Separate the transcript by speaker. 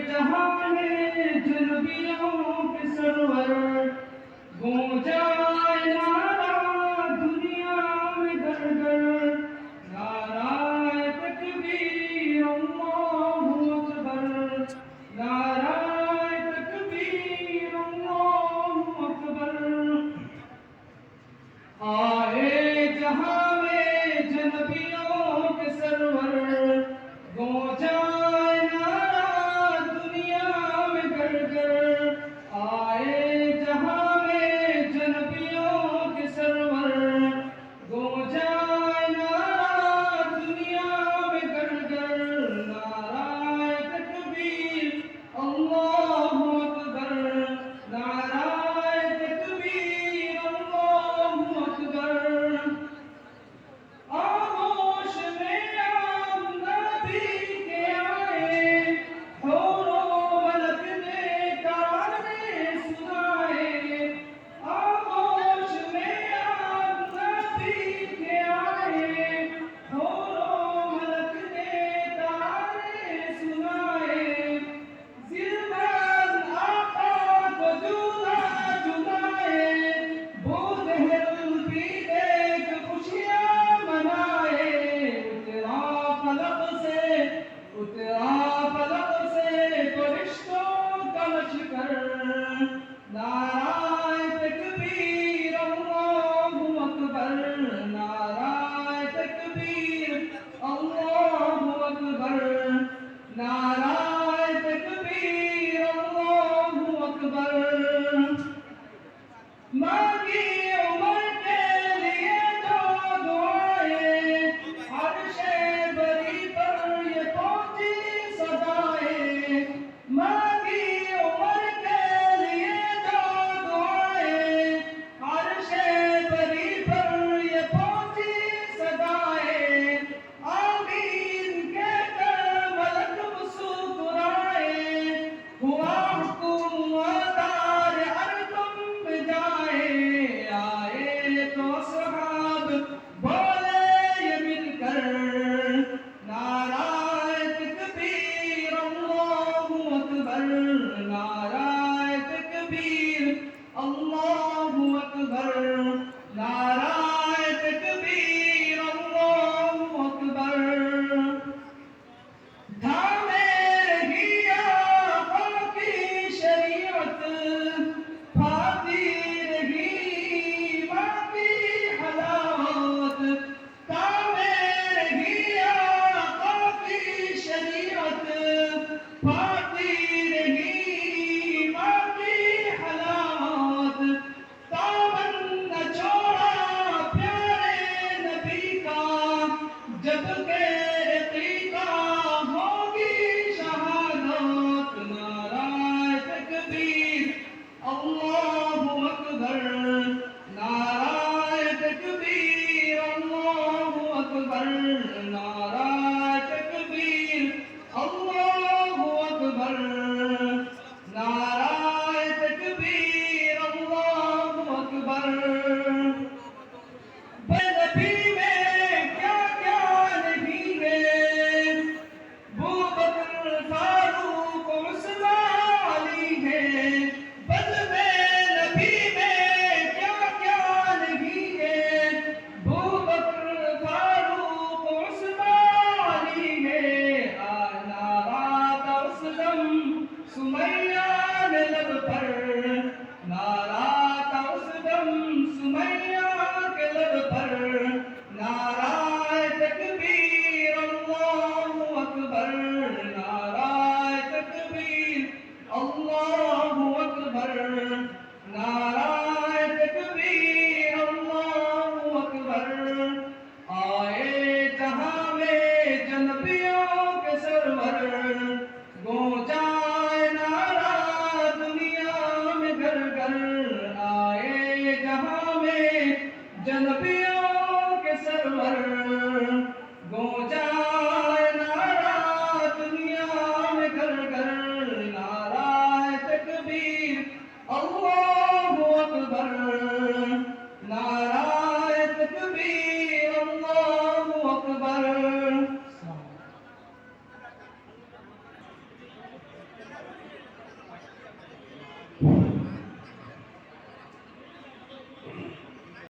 Speaker 1: جہاں میں جنبیوں کے سرور گونجائے نعرہ دنیا میں گر گر نعرہ تکبیر اللہ اکبر نعرہ تکبیر اللہ اکبر آئے جہاں میں جنبیوں کے سرور گونجائے نعرہ دنیا میں گر گر آئے جہاں میں جنبیوں کے سرور گونجائے نعرہ دنیا میں گر گر نعرہ تکبیر اللہ اکبر نعرہ تکبیر اللہ اکبر آغوش میں آپ نبی کے آئے حور و ملک نے ترانے سنائے آغوش میں آپ نبی کے آئے حور و ملک نے ترانے سنائے زلبان آقا کو جولا جلائے بود ہل بھی دیکھ خوشیاں منائے اترا فلق سے فرشتوں کا لشکر نعرہ تکبیر اللہ اکبر نعرہ تکبیر اللہ اکبر نعرہ تکبیر اللہ اکبر مانگی عمر کے لیے جو دعائیں عرش بری پر یہ پہنچی صدائیں مانگی عمر کے لیے جو دعائیں عرش بری پر یہ پہنچی صدائیں آمین کہہ کر ملک مسکرائے ہوا حکم دار ارکم میں جائے آئے تو صحاب بولے یہ مل کر نعرہ تکبیر اللہ اکبر نعرہ تکبیر اللہ اکبر نعرہ تکبیر اللہ اکبر دھامے رہی آقا کی شریعت پھاتی رہی ماں کی حلاوت دھامے رہی آقا کی شریعت پھاتی رہی ماں کی حلاوت دامن نہ چھوڑا پیارے نبی کا جب کہ عقیقہ ہوگی شہادت نعرہ تکبیر اللہ اکبر نعرہ تکبیر اللہ اکبر نعرہ تکبیر اللہ اکبر نعرہ تکبیر اللہ اکبر بے نبی میں کیا کیا نہیں ہے ابوبکر فاروق عثمان علی ہے بد میں نبی میں کیا کیا نہیں ہے ابوبکر فاروق عثمان